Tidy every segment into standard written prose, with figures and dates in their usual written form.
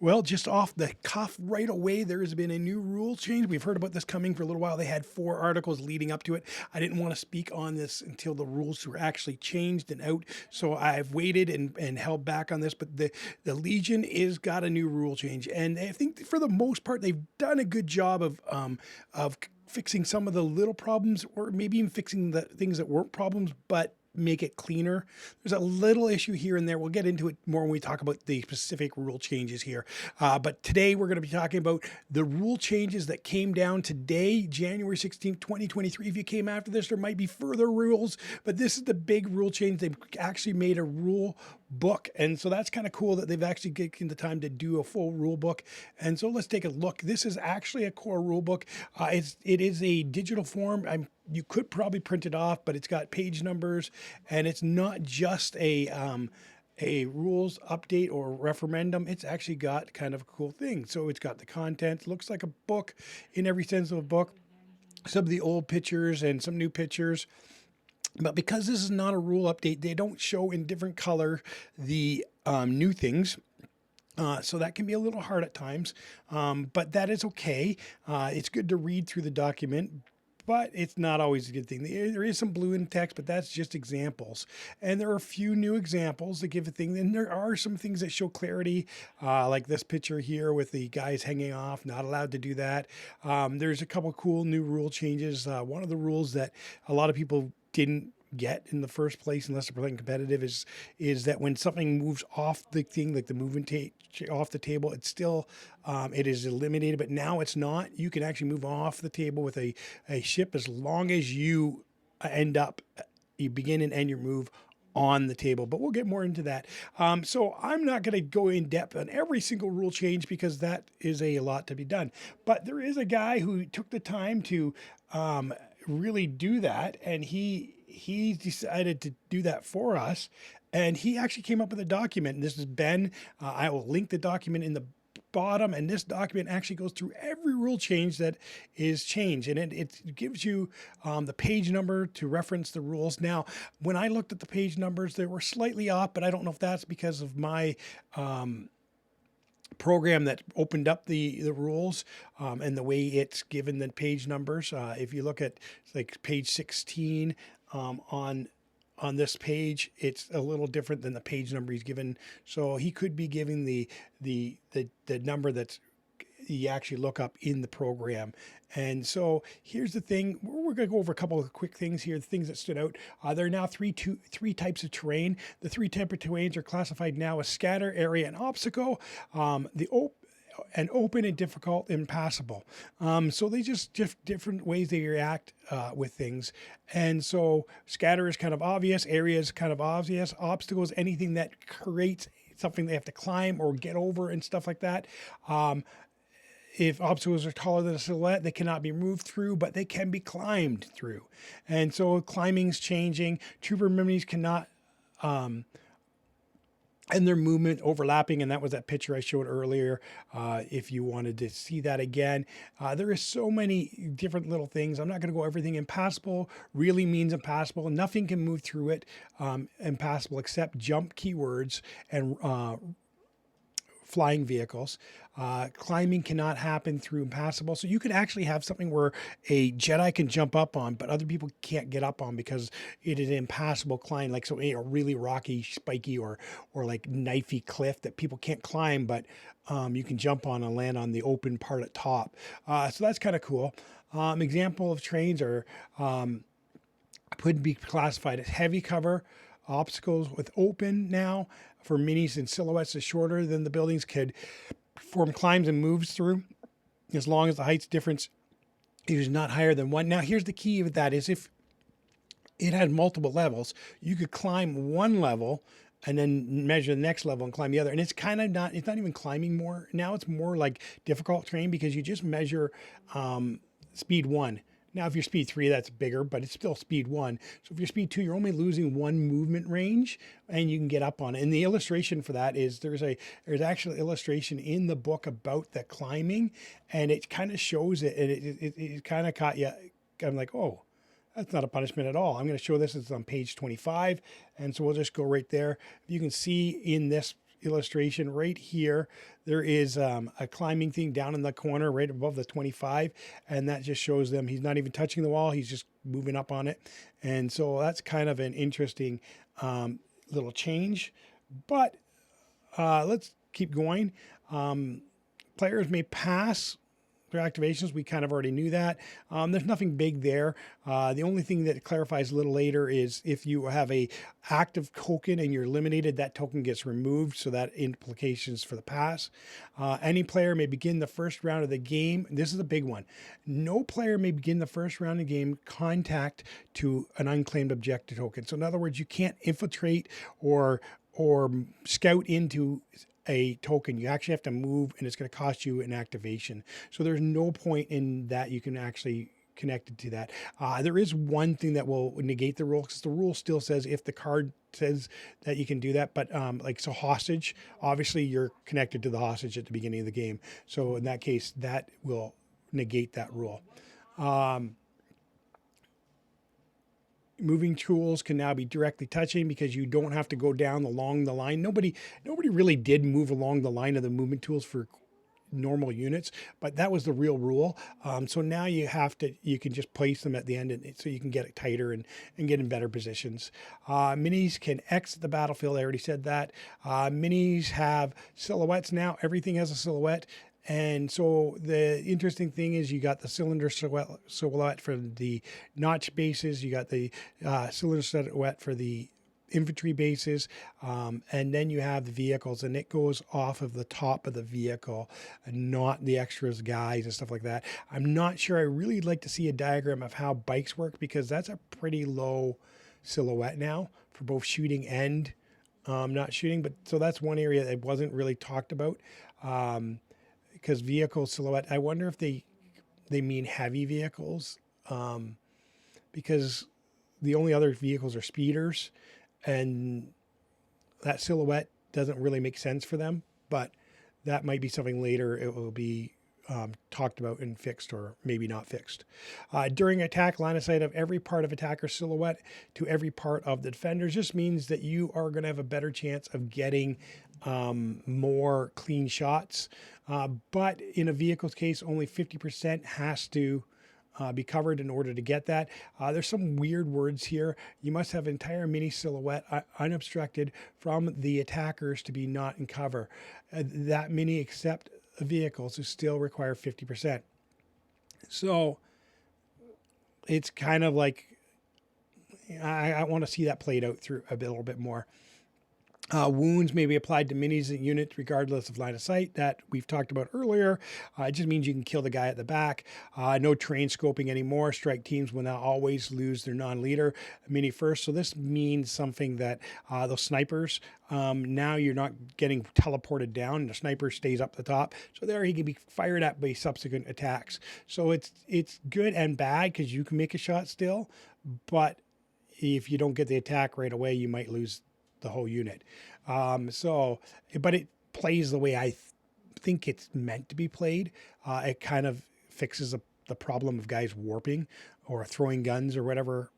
Well, just off the cuff right away, there has been a new rule change. We've heard about this coming for a little while. They had 4 articles leading up to it. I didn't want to speak on this until the rules were actually changed and out. So I've waited and held back on this. But the Legion is got a new rule change. And I think for the most part, they've done a good job of fixing some of the little problems, or maybe even fixing the things that weren't problems, but make it cleaner. There's a little issue here and there. We'll get into it more when we talk about the specific rule changes here. But today we're going to be talking about the rule changes that came down today, January 16th, 2023. If you came after this, there might be further rules, but this is the big rule change. They've actually made a rule book. And so that's kind of cool that they've actually taken the time to do a full rule book. And so let's take a look. This is actually a core rule book. It is a digital form. You could probably print it off, but it's got page numbers, and it's not just a rules update or referendum. It's actually got kind of a cool thing. So it's got the content, looks like a book in every sense of a book, some of the old pictures and some new pictures. But because this is not a rule update, they don't show in different color the new things. So that can be a little hard at times, but that is okay. It's good to read through the document, but it's not always a good thing. There is some blue in text, but that's just examples. And there are a few new examples that give a thing. And there are some things that show clarity, like this picture here with the guys hanging off, not allowed to do that. There's a couple cool new rule changes. One of the rules that a lot of people didn't get in the first place unless they're playing competitive is that when something moves off the thing, like the movement off the table, it's still it is eliminated, but now it's not. You can actually move off the table with a ship as long as you you begin and end your move on the table, but we'll get more into that. So I'm not going to go in depth on every single rule change because that is a lot to be done, but there is a guy who took the time to really do that, and he decided to do that for us, and he actually came up with a document. And this is Ben. I will link the document in the bottom, and this document actually goes through every rule change that is changed, and it gives you the page number to reference the rules. Now, when I looked at the page numbers, they were slightly off, but I don't know if that's because of my program that opened up the rules and the way it's given the page numbers. If you look at like page 16 on this page, it's a little different than the page number he's given. So he could be giving the number that's you actually look up in the program. And so here's the thing. We're going to go over a couple of quick things here, the things that stood out. There are now three types of terrain. The 3 types of terrains are classified now as scatter, area, and obstacle. Open and difficult and passable. So they just different ways they react with things. And so scatter is kind of obvious, area is kind of obvious, obstacle is anything that creates something they have to climb or get over and stuff like that. If obstacles are taller than a silhouette, they cannot be moved through, but they can be climbed through. And so climbing's changing. Trooper minis cannot and their movement overlapping, and that was that picture I showed earlier. If you wanted to see that again, there is so many different little things. I'm not going to go everything. Impassable really means impassable. Nothing can move through it. Impassable except jump keywords and flying vehicles. Climbing cannot happen through impassable. So you could actually have something where a Jedi can jump up on, but other people can't get up on because it is an impassable climb, like a really rocky, spiky, or like knifey cliff that people can't climb, but you can jump on and land on the open part at top. So that's kind of cool. Example of trains are could be classified as heavy cover. Obstacles with open now for minis and silhouettes is shorter than the buildings could form climbs and moves through, as long as the height difference is not higher than 1. Now, here's the key of that is if it had multiple levels, you could climb one level and then measure the next level and climb the other. And it's kind of not, it's not even climbing more. Now it's more like difficult terrain because you just measure speed 1. Now, if you're speed 3, that's bigger, but it's still speed 1. So if you're speed 2, you're only losing 1 movement range, and you can get up on it. And the illustration for that is there's actually an illustration in the book about the climbing, and it kind of shows it, and it kind of caught you. I'm like, oh, that's not a punishment at all. I'm going to show this. It's on page 25, and so we'll just go right there. You can see in this illustration right here, there is a climbing thing down in the corner right above the 25, and that just shows them he's not even touching the wall, he's just moving up on it. And so that's kind of an interesting little change. But let's keep going. Players may pass their activations. We kind of already knew that. There's nothing big there. The only thing that clarifies a little later is if you have a active token and you're eliminated, that token gets removed, so that implications for the pass. Any player may begin the first round of the game. This is a big one. No player may begin the first round of the game contact to an unclaimed objective token. So in other words, you can't infiltrate or scout into a token. You actually have to move, and it's going to cost you an activation. So there's no point in that you can actually connect it to that. There is one thing that will negate the rule, because the rule still says if the card says that you can do that, but like, so hostage, obviously you're connected to the hostage at the beginning of the game. So in that case, that will negate that rule. Moving tools can now be directly touching because you don't have to go down along the line. Nobody really did move along the line of the movement tools for normal units, but that was the real rule. So now you can just place them at the end, and so you can get it tighter and get in better positions. Minis can exit the battlefield. I already said that. Minis have silhouettes now. Everything has a silhouette. And so the interesting thing is you got the cylinder silhouette for the notch bases. You got the cylinder silhouette for the infantry bases. And then you have the vehicles, and it goes off of the top of the vehicle and not the extras guys and stuff like that. I'm not sure. I really like to see a diagram of how bikes work, because that's a pretty low silhouette now for both shooting and not shooting. But so that's one area that wasn't really talked about. Because vehicle silhouette, I wonder if they mean heavy vehicles, because the only other vehicles are speeders, and that silhouette doesn't really make sense for them. But that might be something later it will be talked about and fixed, or maybe not fixed. During attack, line of sight of every part of attacker silhouette to every part of the defender just means that you are going to have a better chance of getting more clean shots. But in a vehicle's case, only 50% has to be covered in order to get that. There's some weird words here. You must have entire mini silhouette unobstructed from the attackers to be not in cover. That many except vehicles who still require 50%. So it's kind of like, I want to see that played out through a little bit more. Wounds may be applied to minis and units regardless of line of sight. That we've talked about earlier. It just means you can kill the guy at the back. No terrain scoping anymore. Strike teams will now always lose their non-leader mini first. So this means something that those snipers, now you're not getting teleported down. The sniper stays up the top. So there he can be fired at by subsequent attacks. So it's good and bad, because you can make a shot still, but if you don't get the attack right away, you might lose the whole unit. But it plays the way I think it's meant to be played. It kind of fixes the problem of guys warping or throwing guns or whatever,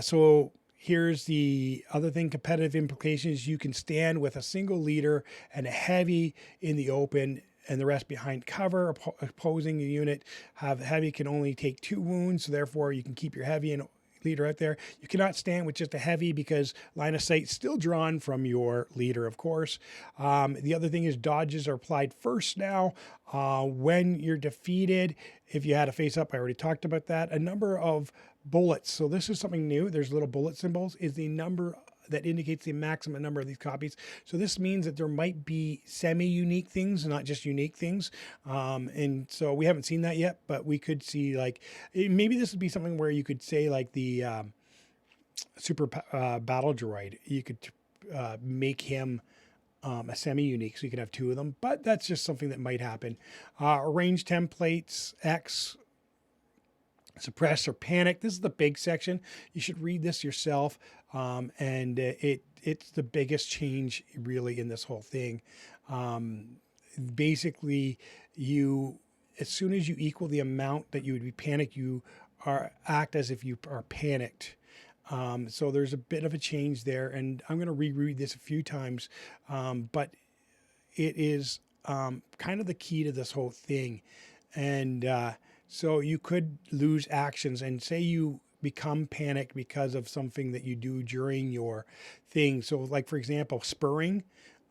so here's the other thing, competitive implications. You can stand with a single leader and a heavy in the open, and the rest behind cover. Opposing unit have heavy can only take 2 wounds, so therefore you can keep your heavy and leader out there. You cannot stand with just a heavy, because line of sight still drawn from your leader, of course. The other thing is dodges are applied first now. When you're defeated, if you had a face up, I already talked about that. A number of bullets. So this is something new. There's little bullet symbols, is the number that indicates the maximum number of these copies. So this means that there might be semi-unique things, not just unique things. And so we haven't seen that yet, but we could see, like, maybe this would be something where you could say, like, the super battle droid, you could make him a semi-unique, so you could have 2 of them, but that's just something that might happen. Arrange templates, X, suppress or panic. This is the big section. You should read this yourself. And it's the biggest change really in this whole thing. Basically, as soon as you equal the amount that you would be panicked, you act as if you are panicked. So there's a bit of a change there, and I'm going to reread this a few times, but it is kind of the key to this whole thing. And so you could lose actions, and say you become panicked because of something that you do during your thing. So, like for example, spurring,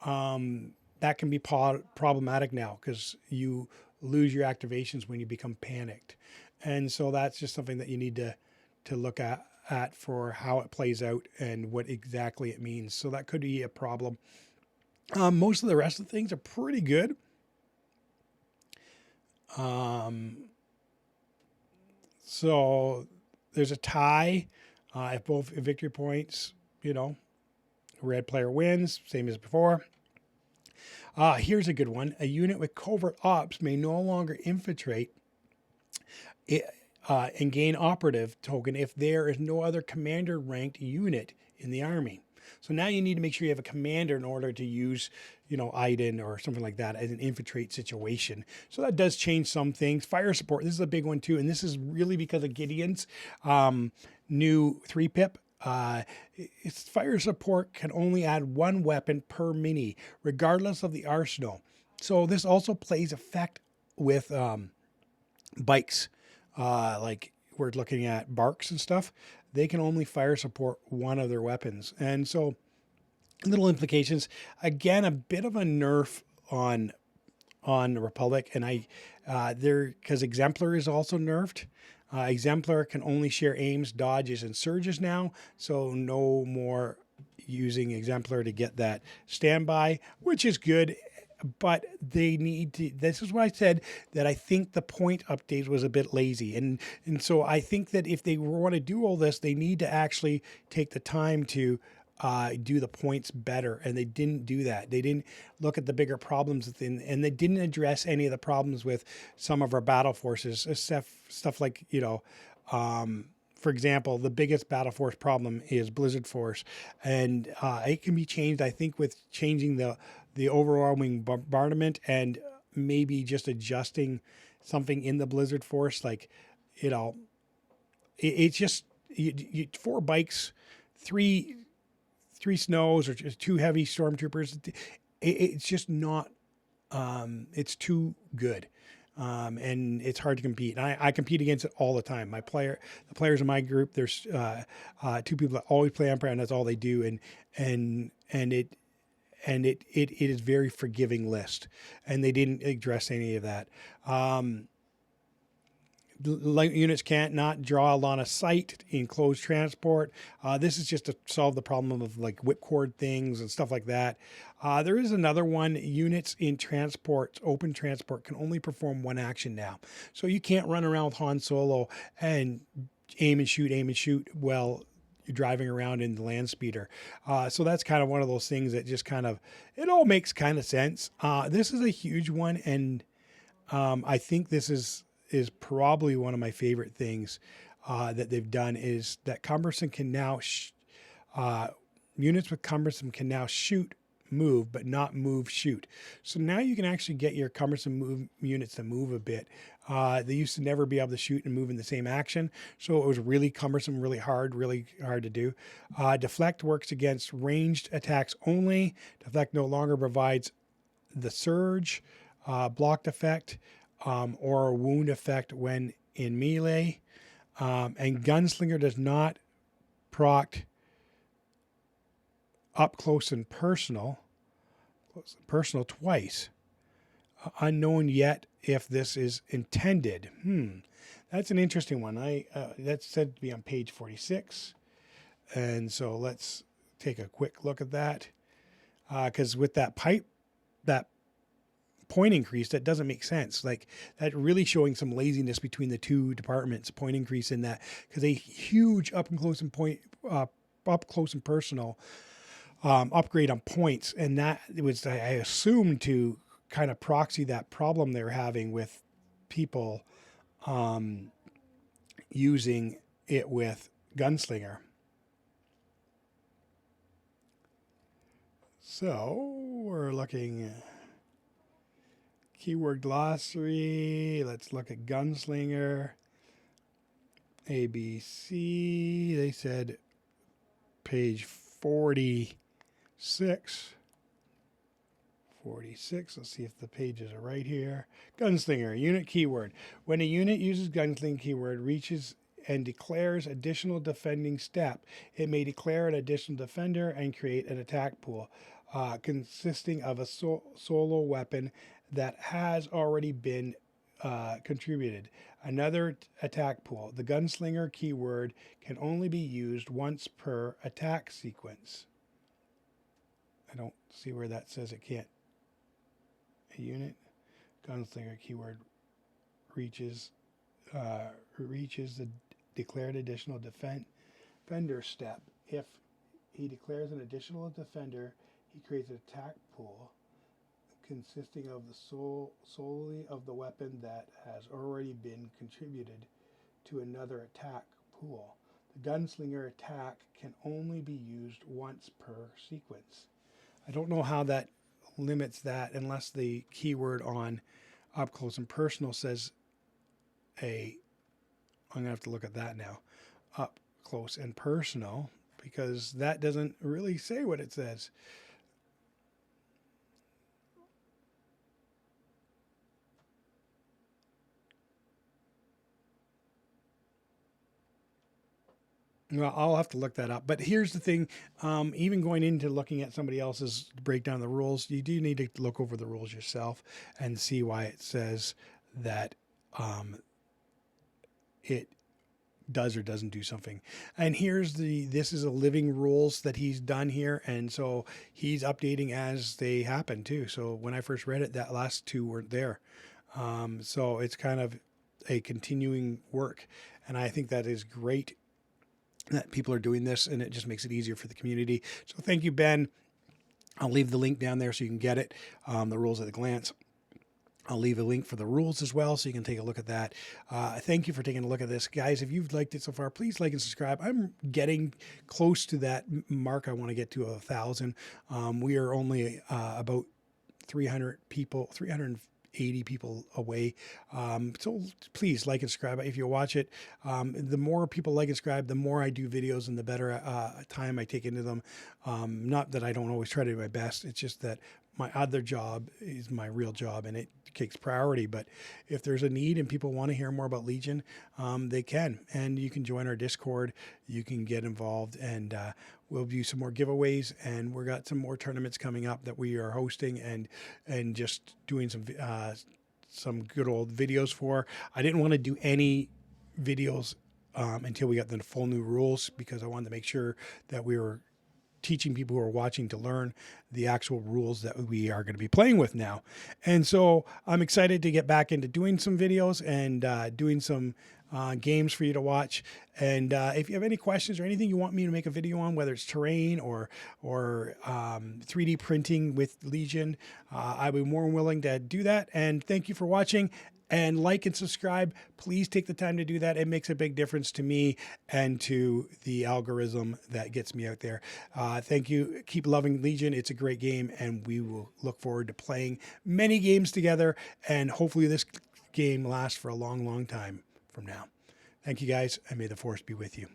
that can be problematic now because you lose your activations when you become panicked, and so that's just something that you need to look at for how it plays out and what exactly it means. So that could be a problem. Most of the rest of the things are pretty good. So there's a tie. If both victory points, red player wins, same as before. Here's a good one. A unit with covert ops may no longer infiltrate and gain operative token if there is no other commander ranked unit in the army. So now you need to make sure you have a commander in order to use, Iden or something like that as an infiltrate situation. So that does change some things. Fire support, this is a big one too. And this is really because of Gideon's new 3-pip. Its fire support can only add one weapon per mini, regardless of the arsenal. So this also plays effect with bikes. Like we're looking at barks and stuff. They can only fire support one of their weapons. And so little implications. Again, a bit of a nerf on the Republic, and because Exemplar is also nerfed. Exemplar can only share aims, dodges, and surges now, so no more using Exemplar to get that standby, which is good. But they need to. This is what I said, that I think the point update was a bit lazy, and so I think that if they want to do all this, they need to actually take the time to do the points better, and they didn't do that. They didn't look at the bigger problems within, and they didn't address any of the problems with some of our battle forces. Stuff like for example, the biggest battle force problem is Blizzard Force, and it can be changed, I think, with changing the overwhelming bombardment and maybe just adjusting something in the Blizzard Force. Like, it's just 4 bikes, three snows, or just 2 heavy stormtroopers. It's just not. It's too good. And it's hard to compete. And I compete against it all the time. The players in my group, there's 2 people that always play Empire, and that's all they do. And it is very forgiving list, and they didn't address any of that. Light units can't not draw a line of sight in closed transport. This is just to solve the problem of like whipcord things and stuff like that. There is another one. Units in transport, open transport, can only perform one action now. So you can't run around with Han Solo and aim and shoot while you're driving around in the land speeder. So that's kind of one of those things that just it all makes kind of sense. This is a huge one, and I think this is probably one of my favorite things that they've done, is that cumbersome can now units with cumbersome can now move, but not shoot. So now you can actually get your cumbersome units to move a bit. They used to never be able to shoot and move in the same action, so it was really cumbersome, really hard to do. Deflect works against ranged attacks only. Deflect no longer provides the surge, blocked effect, or a wound effect when in melee. And Gunslinger does not proc up close and personal twice. Unknown yet if this is intended. That's an interesting one. That's said to be on page 46. And so let's take a quick look at that. Because with that point increase, that doesn't make sense. Like, that really showing some laziness between the 2 departments. Point increase in that, because a huge up close and personal upgrade on points, and that was, I assumed, to kind of proxy that problem they're having with people using it with Gunslinger. So we're looking keyword glossary. Let's look at Gunslinger. ABC. They said page 46. 46. Let's see if the pages are right here. Gunslinger, unit keyword. When a unit uses gunslinger keyword, reaches and declares additional defending step, it may declare an additional defender and create an attack pool consisting of a solo weapon that has already been contributed. Another attack pool. The gunslinger keyword can only be used once per attack sequence. I don't see where that says it can't. A unit gunslinger keyword reaches the declared additional defender step. If he declares an additional defender, he creates an attack pool consisting of the solely of the weapon that has already been contributed to another attack pool. The gunslinger attack can only be used once per sequence. I don't know how that limits that unless the keyword on up close and personal says I'm gonna have to look at that now. Up close and personal, because that doesn't really say what it says. Well, I'll have to look that up. But here's the thing, even going into looking at somebody else's breakdown of the rules, you do need to look over the rules yourself and see why it says that it does or doesn't do something. And this is a living rules that he's done here. And so he's updating as they happen too. So when I first read it, that last two weren't there. So it's kind of a continuing work. And I think that is great that people are doing this, and it just makes it easier for the community. So thank you, Ben. I'll leave the link down there so you can get it. The rules at a glance. I'll leave a link for the rules as well, so you can take a look at that. Thank you for taking a look at this. Guys, if you've liked it so far, please like and subscribe. I'm getting close to that mark. I want to get to 1,000. We are only about 300 people, 380 people away. So please like and subscribe if you watch it. The more people like and subscribe, the more I do videos and the better time I take into them. Not that I don't always try to do my best. It's just that my other job is my real job, and it takes priority. But if there's a need and people want to hear more about Legion, they can. And you can join our Discord. You can get involved, and we'll do some more giveaways. And we've got some more tournaments coming up that we are hosting and just doing some good old videos for. I didn't want to do any videos until we got the full new rules, because I wanted to make sure that we were teaching people who are watching to learn the actual rules that we are going to be playing with now. And so I'm excited to get back into doing some videos and doing some games for you to watch. And if you have any questions or anything you want me to make a video on, whether it's terrain or 3D printing with Legion, I'd be more than willing to do that. And thank you for watching. And like and subscribe. Please take the time to do that. It makes a big difference to me and to the algorithm that gets me out there. Thank you. Keep loving Legion. It's a great game, and we will look forward to playing many games together. And hopefully this game lasts for a long, long time from now. Thank you, guys, and may the force be with you.